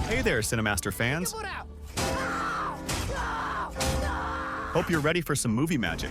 Hey there, Cinemaster fans. Hope you're ready for some movie magic.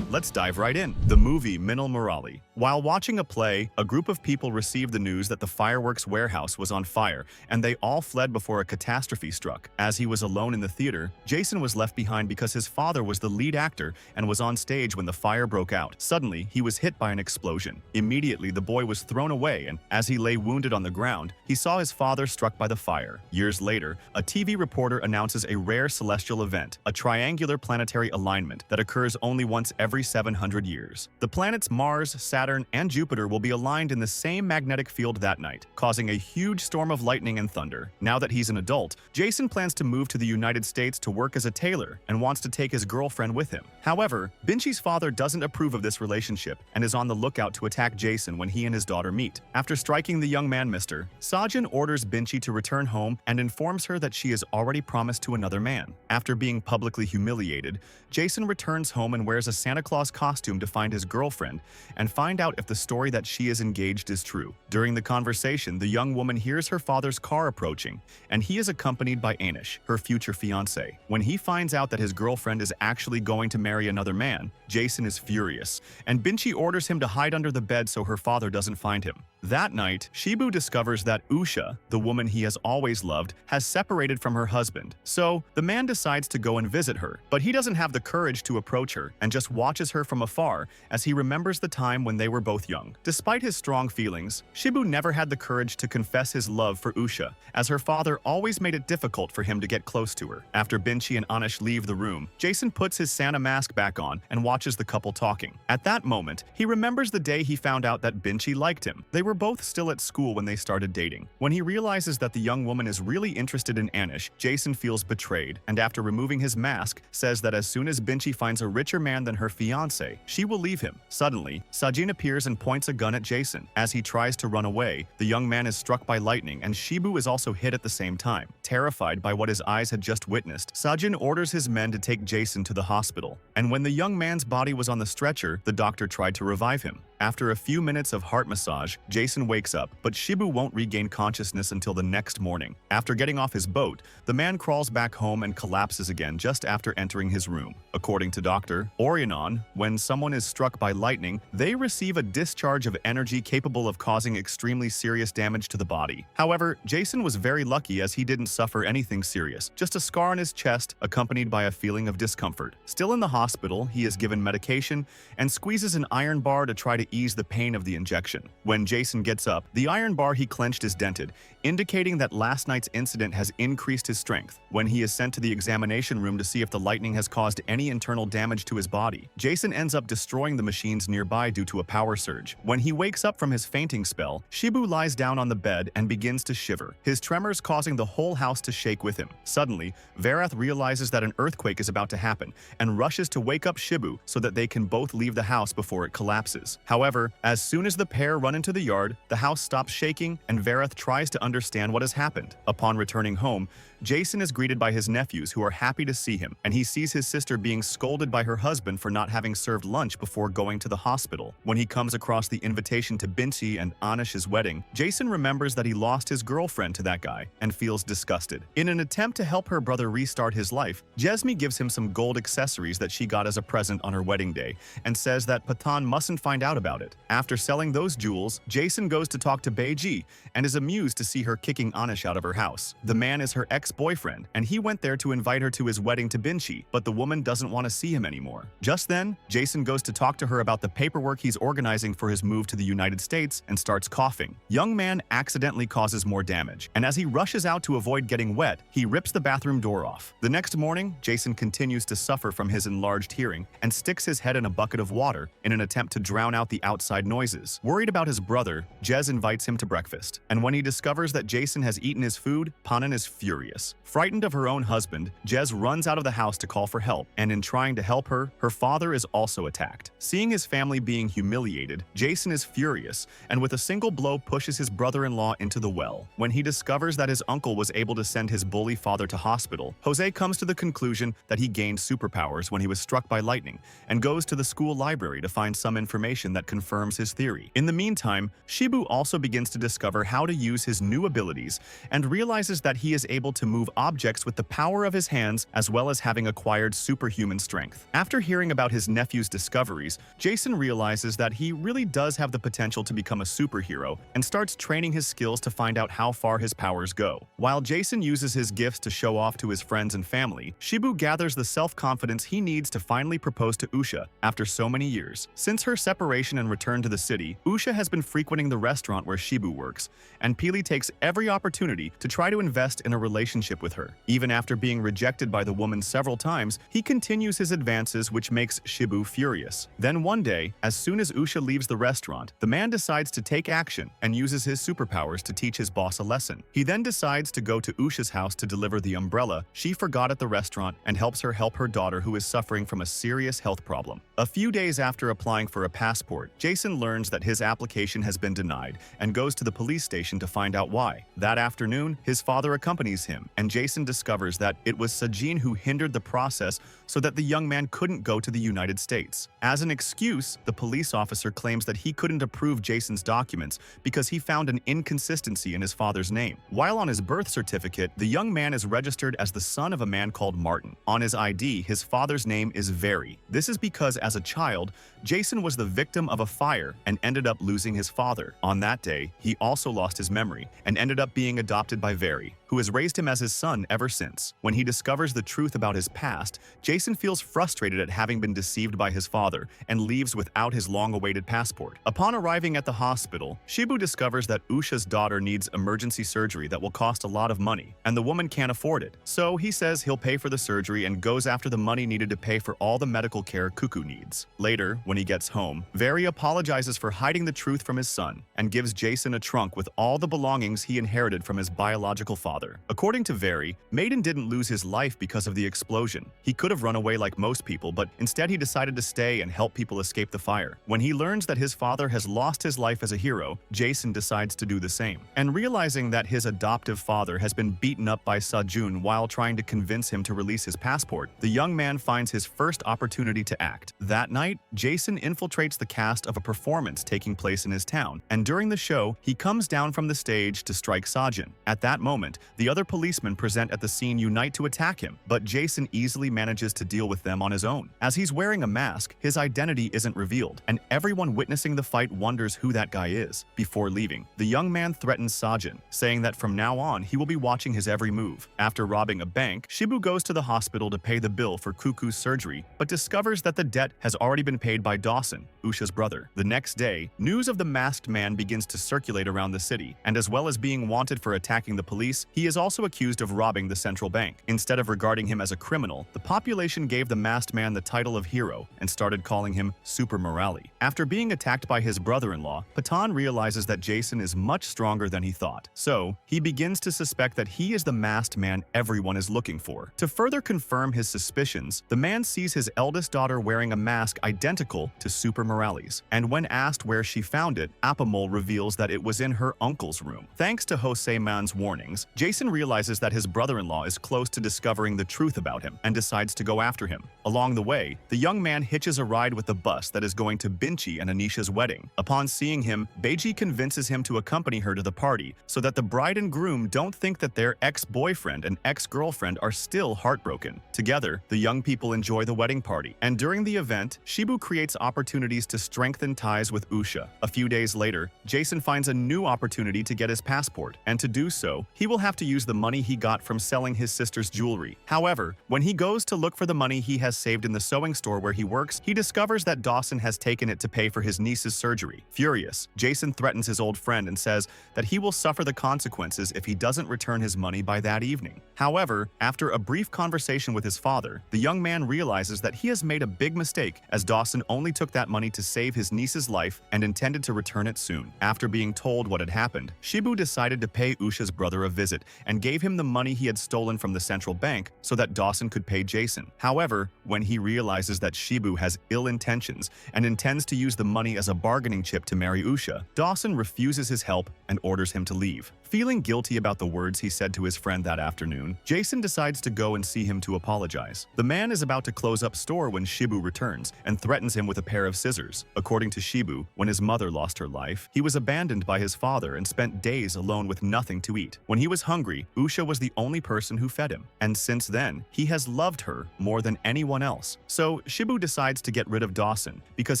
Let's dive right in. The movie Minnal Murali. While watching a play, a group of people received the news that the fireworks warehouse was on fire, and they all fled before a catastrophe struck. As he was alone in the theater, Jason was left behind because his father was the lead actor and was on stage when the fire broke out. Suddenly, he was hit by an explosion. Immediately, the boy was thrown away, and as he lay wounded on the ground, he saw his father struck by the fire. Years later, a TV reporter announces a rare celestial event, a triangular planetary alignment that occurs only once every 700 years. The planets Mars, Saturn, and Jupiter will be aligned in the same magnetic field that night, causing a huge storm of lightning and thunder. Now that he's an adult, Jason plans to move to the United States to work as a tailor and wants to take his girlfriend with him. However, Binci's father doesn't approve of this relationship and is on the lookout to attack Jason when he and his daughter meet. After striking the young man Mr. Sajin orders Binci to return home and informs her that she is already promised to another man. After being publicly humiliated, Jason returns home and wears a Santa Claus costume to find his girlfriend and find out if the story that she is engaged is true. During the conversation, the young woman hears her father's car approaching, and he is accompanied by Anish, her future fiancé. When he finds out that his girlfriend is actually going to marry another man, Jason is furious, and Binci orders him to hide under the bed so her father doesn't find him. That night, Shibu discovers that Usha, the woman he has always loved, has separated from her husband. So, the man decides to go and visit her, but he doesn't have the courage to approach her and just watches her from afar as he remembers the time when they were both young. Despite his strong feelings, Shibu never had the courage to confess his love for Usha, as her father always made it difficult for him to get close to her. After Binci and Anish leave the room, Jason puts his Santa mask back on and watches the couple talking. At that moment, he remembers the day he found out that Binci liked him. They were both still at school when they started dating. When he realizes that the young woman is really interested in Anish, Jason feels betrayed, and after removing his mask, says that as soon as Binci finds a richer man than her fiancé, she will leave him. Suddenly, Sajin appears and points a gun at Jason. As he tries to run away, the young man is struck by lightning, and Shibu is also hit at the same time. Terrified by what his eyes had just witnessed, Sajin orders his men to take Jason to the hospital. And when the young man's body was on the stretcher, the doctor tried to revive him. After a few minutes of heart massage, Jason wakes up, but Shibu won't regain consciousness until the next morning. After getting off his boat, the man crawls back home and collapses again just after entering his room. According to Dr. Orionon, when someone is struck by lightning, they receive a discharge of energy capable of causing extremely serious damage to the body. However, Jason was very lucky as he didn't suffer anything serious, just a scar on his chest accompanied by a feeling of discomfort. Still in the hospital, he is given medication and squeezes an iron bar to try to ease the pain of the injection. When Jason gets up, the iron bar he clenched is dented, indicating that last night's incident has increased his strength. When he is sent to the examination room to see if the lightning has caused any internal damage to his body, Jason ends up destroying the machines nearby due to a power surge. When he wakes up from his fainting spell, Shibu lies down on the bed and begins to shiver, his tremors causing the whole house to shake with him. Suddenly, Varath realizes that an earthquake is about to happen and rushes to wake up Shibu so that they can both leave the house before it collapses. However, as soon as the pair run into the yard, the house stops shaking and Varath tries to understand what has happened. Upon returning home, Jason is greeted by his nephews who are happy to see him, and he sees his sister being scolded by her husband for not having served lunch before going to the hospital. When he comes across the invitation to Binci and Anish's wedding, Jason remembers that he lost his girlfriend to that guy and feels disgusted. In an attempt to help her brother restart his life, Jesmi gives him some gold accessories that she got as a present on her wedding day and says that Patan mustn't find out about it. After selling those jewels, Jason goes to talk to Beiji and is amused to see her kicking Anish out of her house. The man is her ex-boyfriend, and he went there to invite her to his wedding to Binci, but the woman doesn't want to see him anymore. Just then, Jason goes to talk to her about the paperwork he's organizing for his move to the United States and starts coughing. Young man accidentally causes more damage, and as he rushes out to avoid getting wet, he rips the bathroom door off. The next morning, Jason continues to suffer from his enlarged hearing and sticks his head in a bucket of water in an attempt to drown out the outside noises. Worried about his brother, Jez invites him to breakfast, and when he discovers that Jason has eaten his food, Panan is furious. Frightened of her own husband, Jez runs out of the house to call for help, and in trying to help her, her father is also attacked. Seeing his family being humiliated, Jason is furious, and with a single blow pushes his brother-in-law into the well. When he discovers that his uncle was able to send his bully father to hospital, Jose comes to the conclusion that he gained superpowers when he was struck by lightning, and goes to the school library to find some information that confirms his theory. In the meantime, Shibu also begins to discover how to use his new abilities and realizes that he is able to move objects with the power of his hands as well as having acquired superhuman strength. After hearing about his nephew's discoveries, Jason realizes that he really does have the potential to become a superhero and starts training his skills to find out how far his powers go. While Jason uses his gifts to show off to his friends and family, Shibu gathers the self-confidence he needs to finally propose to Usha after so many years. Since her separation and return to the city, Usha has been frequenting the restaurant where Shibu works, and Pili takes every opportunity to try to invest in a relationship with her. Even after being rejected by the woman several times, he continues his advances, which makes Shibu furious. Then one day, as soon as Usha leaves the restaurant, the man decides to take action and uses his superpowers to teach his boss a lesson. He then decides to go to Usha's house to deliver the umbrella she forgot at the restaurant and helps her help her daughter who is suffering from a serious health problem. A few days after applying for a passport, Jason learns that his application has been denied and goes to the police station to find out why. That afternoon, his father accompanies him, and Jason discovers that it was Sajin who hindered the process so that the young man couldn't go to the United States. As an excuse, the police officer claims that he couldn't approve Jason's documents because he found an inconsistency in his father's name. While on his birth certificate, the young man is registered as the son of a man called Martin. On his ID, his father's name is Very. This is because as a child, Jason was the victim of a fire and ended up losing his father. On that day, he also lost his memory and ended up being adopted by Very, who has raised him as his son ever since. When he discovers the truth about his past, Jason feels frustrated at having been deceived by his father and leaves without his long-awaited passport. Upon arriving at the hospital, Shibu discovers that Usha's daughter needs emergency surgery that will cost a lot of money, and the woman can't afford it. So he says he'll pay for the surgery and goes after the money needed to pay for all the medical care Cuckoo needs. Later, when he gets home, Very apologizes for hiding the truth from his son and gives Jason a trunk with all the belongings he inherited from his biological father. According to Very, Maiden didn't lose his life because of the explosion. He could have run away like most people, but instead he decided to stay and help people escape the fire. When he learns that his father has lost his life as a hero, Jason decides to do the same. And realizing that his adoptive father has been beaten up by Sajun while trying to convince him to release his passport, the young man finds his first opportunity to act. That night, Jason infiltrates the cast of a performance taking place in his town, and during the show, he comes down from the stage to strike Sajin. At that moment, the other policemen present at the scene unite to attack him, but Jason easily manages to deal with them on his own. As he's wearing a mask, his identity isn't revealed, and everyone witnessing the fight wonders who that guy is. Before leaving, the young man threatens Sajin, saying that from now on he will be watching his every move. After robbing a bank, Shibu goes to the hospital to pay the bill for Cuckoo's surgery, but discovers that the debt has already been paid by Dawson, Usha's brother. The next day, news of the masked man begins to circulate around the city, and as well as being wanted for attacking the police, he is also accused of robbing the central bank. Instead of regarding him as a criminal, the population gave the masked man the title of hero and started calling him Super Murali. After being attacked by his brother-in-law, Patan realizes that Jason is much stronger than he thought. So, he begins to suspect that he is the masked man everyone is looking for. To further confirm his suspicions, the man sees his eldest daughter wearing a mask identical to Super Murali's, and when asked where she found it, Apamol reveals that it was in her uncle's room. Thanks to Jose Man's warnings, Jason realizes that his brother-in-law is close to discovering the truth about him and decides to go after him. Along the way, the young man hitches a ride with the bus that is going to Binchi and Anisha's wedding. Upon seeing him, Beiji convinces him to accompany her to the party so that the bride and groom don't think that their ex-boyfriend and ex-girlfriend are still heartbroken. Together, the young people enjoy the wedding party, and during the event, Shibu creates opportunities to strengthen ties with Usha. A few days later, Jason finds a new opportunity to get his passport, and to do so, he will have to use the money he got from selling his sister's jewelry. However, when he goes to look for the money he has saved in the sewing store where he works, he discovers that Dawson has taken it to pay for his niece's surgery. Furious, Jason threatens his old friend and says that he will suffer the consequences if he doesn't return his money by that evening. However, after a brief conversation with his father, the young man realizes that he has made a big mistake as Dawson only took that money to save his niece's life and intended to return it soon. After being told what had happened, Shibu decided to pay Usha's brother a visit and gave him the money he had stolen from the central bank so that Dawson could pay Jason. However, when he realizes that Shibu has ill intentions and intends to use the money as a bargaining chip to marry Usha, Dawson refuses his help and orders him to leave. Feeling guilty about the words he said to his friend that afternoon, Jason decides to go and see him to apologize. The man is about to close up store when Shibu returns and threatens him with a pair of scissors. According to Shibu, when his mother lost her life, he was abandoned by his father and spent days alone with nothing to eat. When he was hungry, Usha was the only person who fed him, and since then, he has loved her more than anyone else. So Shibu decides to get rid of Dawson because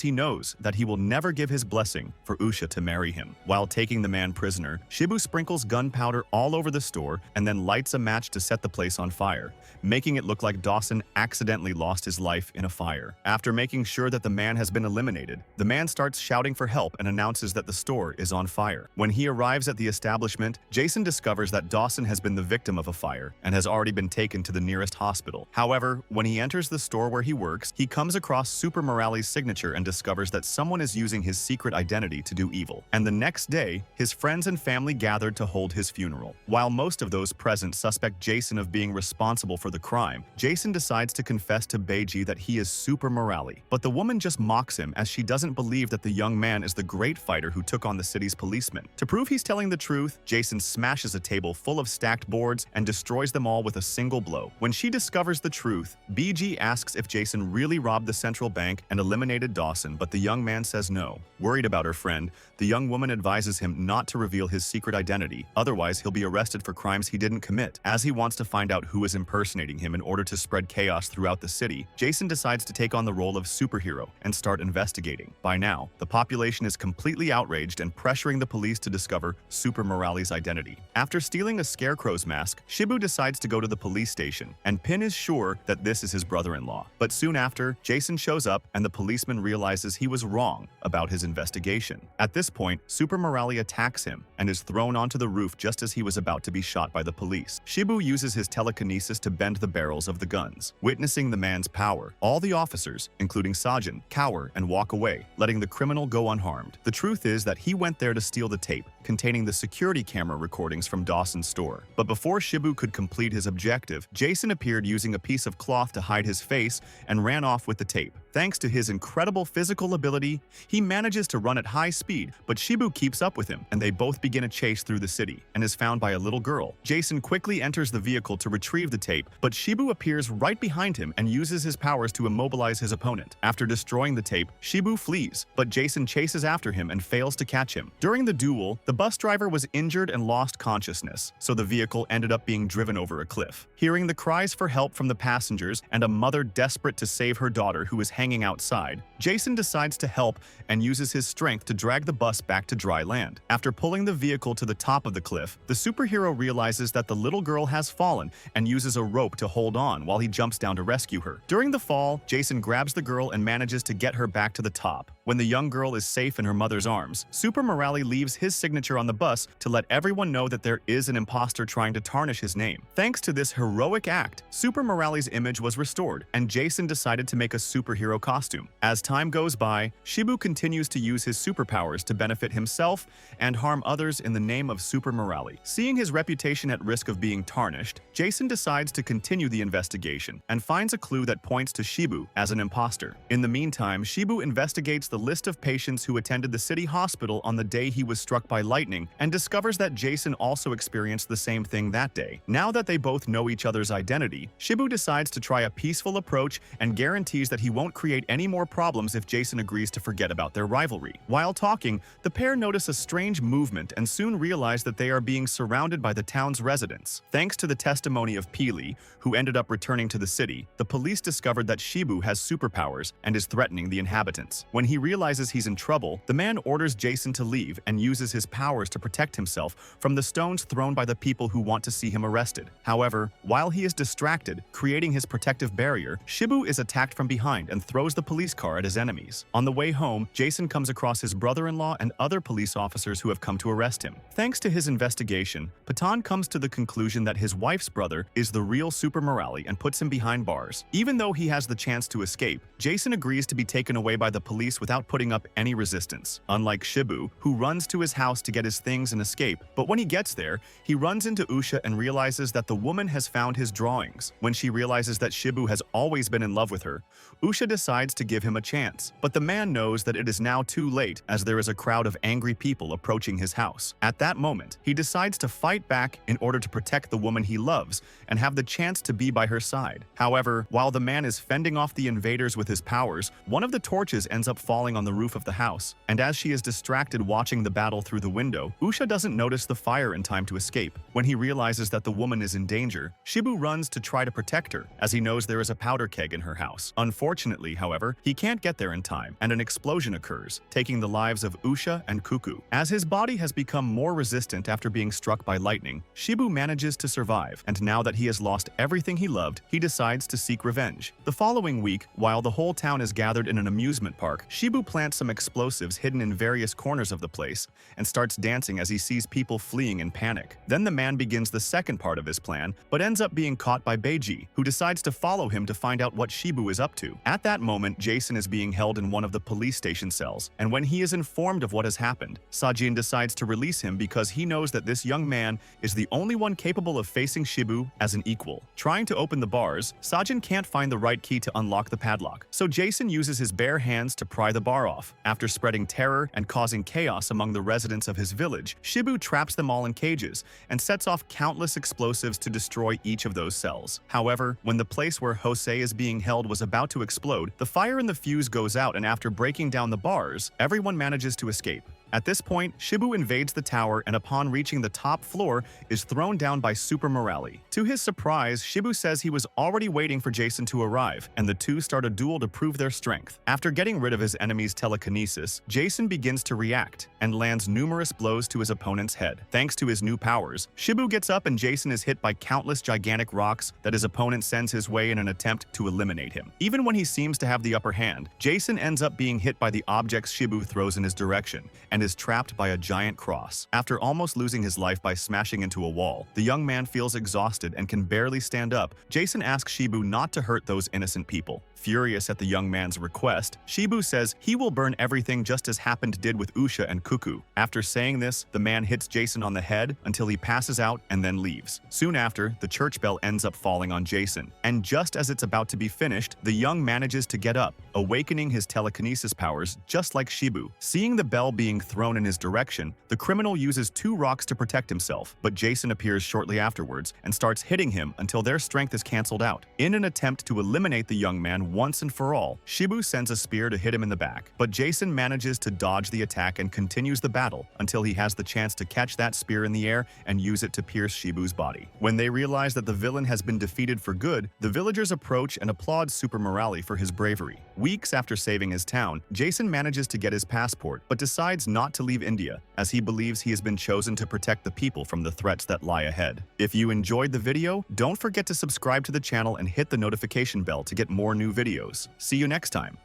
he knows that he will never give his blessing for Usha to marry him. While taking the man prisoner, Shibu sprinkles gunpowder all over the store and then lights a match to set the place on fire, making it look like Dawson accidentally lost his life in a fire. After making sure that the man has been eliminated, the man starts shouting for help and announces that the store is on fire. When he arrives at the establishment, Jason discovers that Dawson has been the victim of a fire and has already been taken to the nearest hospital. However, when he enters the store where he works, he comes across Super Murali's signature and discovers that someone is using his secret identity to do evil. And the next day, his friends and family gathered to hold his funeral. While most of those present suspect Jason of being responsible for the crime, Jason decides to confess to Beiji that he is Super Murali. But the woman just mocks him as she doesn't believe that the young man is the great fighter who took on the city's policemen. To prove he's telling the truth, Jason smashes a table full of stacked boards and destroys them all with a single blow. When she discovers the truth, BG asks if Jason really robbed the central bank and eliminated Dawson, but the young man says no. Worried about her friend, the young woman advises him not to reveal his secret identity, otherwise he'll be arrested for crimes he didn't commit. As he wants to find out who is impersonating him in order to spread chaos throughout the city, Jason decides to take on the role of superhero and start investigating. By now, the population is completely outraged and pressuring the police to discover Super Murali's identity. After stealing a scarecrow's mask, Shibu decides to go to the police station, and Pin is sure that this is his brother-in-law. But soon after, Jason shows up and the policeman realizes he was wrong about his investigation. At this point, Super Murali attacks him and is thrown onto the roof just as he was about to be shot by the police. Shibu uses his telekinesis to bend the barrels of the guns. Witnessing the man's power, all the officers, including Sajin, cower and walk away, letting the criminal go unharmed. The truth is that he went there to steal the tape containing the security camera recordings from Dawson's store. But before Shibu could complete his objective, Jason appeared using a piece of cloth to hide his face and ran off with the tape. Thanks to his incredible physical ability, he manages to run at high speed, but Shibu keeps up with him, and they both begin a chase through the city and is found by a little girl. Jason quickly enters the vehicle to retrieve the tape, but Shibu appears right behind him and uses his powers to immobilize his opponent. After destroying the tape, Shibu flees, but Jason chases after him and fails to catch him. During the duel, the bus driver was injured and lost consciousness, so the vehicle ended up being driven over a cliff. Hearing the cries for help from the passengers and a mother desperate to save her daughter who is hanging outside, Jason decides to help and uses his strength to drag the bus back to dry land. After pulling the vehicle to the top of the cliff, the superhero realizes that the little girl has fallen and uses a rope to hold on while he jumps down to rescue her. During the fall, Jason grabs the girl and manages to get her back to the top. When the young girl is safe in her mother's arms, Super Murali leaves his signature on the bus to let everyone know that there is an imposter trying to tarnish his name. Thanks to this heroic act, Super Murali's image was restored, and Jason decided to make a superhero costume. As time goes by, Shibu continues to use his superpowers to benefit himself and harm others in the name of Super Murali. Seeing his reputation at risk of being tarnished, Jason decides to continue the investigation and finds a clue that points to Shibu as an imposter. In the meantime, Shibu investigates the list of patients who attended the city hospital on the day he was struck by lightning and discovers that Jason also experienced the same thing that day. Now that they both know each other's identity, Shibu decides to try a peaceful approach and guarantees that he won't create any more problems if Jason agrees to forget about their rivalry. While talking, the pair notice a strange movement and soon realize that they are being surrounded by the town's residents. Thanks to the testimony of Peely, who ended up returning to the city, the police discovered that Shibu has superpowers and is threatening the inhabitants. When he realizes he's in trouble, the man orders Jason to leave and uses his powers to protect himself from the stones thrown by the people who want to see him arrested. However, while he is distracted, creating his protective barrier, Shibu is attacked from behind and throws the police car at his enemies. On the way home, Jason comes across his brother-in-law and other police officers who have come to arrest him. Thanks to his investigation, Patan comes to the conclusion that his wife's brother is the real Super Murali and puts him behind bars. Even though he has the chance to escape, Jason agrees to be taken away by the police with without putting up any resistance, unlike Shibu, who runs to his house to get his things and escape. But when he gets there, he runs into Usha and realizes that the woman has found his drawings. When she realizes that Shibu has always been in love with her, Usha decides to give him a chance. But the man knows that it is now too late, as there is a crowd of angry people approaching his house. At that moment, he decides to fight back in order to protect the woman he loves and have the chance to be by her side. However, while the man is fending off the invaders with his powers, one of the torches ends up falling on the roof of the house, and as she is distracted watching the battle through the window, Usha doesn't notice the fire in time to escape. When he realizes that the woman is in danger, Shibu runs to try to protect her, as he knows there is a powder keg in her house. Unfortunately, however, he can't get there in time, and an explosion occurs, taking the lives of Usha and Cuckoo. As his body has become more resistant after being struck by lightning, Shibu manages to survive, and now that he has lost everything he loved, he decides to seek revenge. The following week, while the whole town is gathered in an amusement park, Shibu plants some explosives hidden in various corners of the place and starts dancing as he sees people fleeing in panic. Then the man begins the second part of his plan, but ends up being caught by Beiji, who decides to follow him to find out what Shibu is up to. At that moment, Jason is being held in one of the police station cells, and when he is informed of what has happened, Sajin decides to release him because he knows that this young man is the only one capable of facing Shibu as an equal. Trying to open the bars, Sajin can't find the right key to unlock the padlock, so Jason uses his bare hands to pry the bar off. After spreading terror and causing chaos among the residents of his village, Shibu traps them all in cages and sets off countless explosives to destroy each of those cells. However, when the place where Jose is being held was about to explode, the fire in the fuse goes out, and after breaking down the bars, everyone manages to escape. At this point, Shibu invades the tower and upon reaching the top floor is thrown down by Super Murali. To his surprise, Shibu says he was already waiting for Jason to arrive, and the two start a duel to prove their strength. After getting rid of his enemy's telekinesis, Jason begins to react and lands numerous blows to his opponent's head. Thanks to his new powers, Shibu gets up and Jason is hit by countless gigantic rocks that his opponent sends his way in an attempt to eliminate him. Even when he seems to have the upper hand, Jason ends up being hit by the objects Shibu throws in his direction, and is trapped by a giant cross. After almost losing his life by smashing into a wall, the young man feels exhausted and can barely stand up. Jason asks Shibu not to hurt those innocent people. Furious at the young man's request, Shibu says he will burn everything just as happened did with Usha and Cuckoo. After saying this, the man hits Jason on the head until he passes out and then leaves. Soon after, the church bell ends up falling on Jason, and just as it's about to be finished, the young manages to get up, awakening his telekinesis powers just like Shibu. Seeing the bell being thrown in his direction, the criminal uses 2 rocks to protect himself, but Jason appears shortly afterwards and starts hitting him until their strength is cancelled out. In an attempt to eliminate the young man once and for all, Shibu sends a spear to hit him in the back, but Jason manages to dodge the attack and continues the battle until he has the chance to catch that spear in the air and use it to pierce Shibu's body. When they realize that the villain has been defeated for good, the villagers approach and applaud Super Murali for his bravery. Weeks after saving his town, Jason manages to get his passport, but decides not to leave India, as he believes he has been chosen to protect the people from the threats that lie ahead. If you enjoyed the video, don't forget to subscribe to the channel and hit the notification bell to get more new videos. See you next time.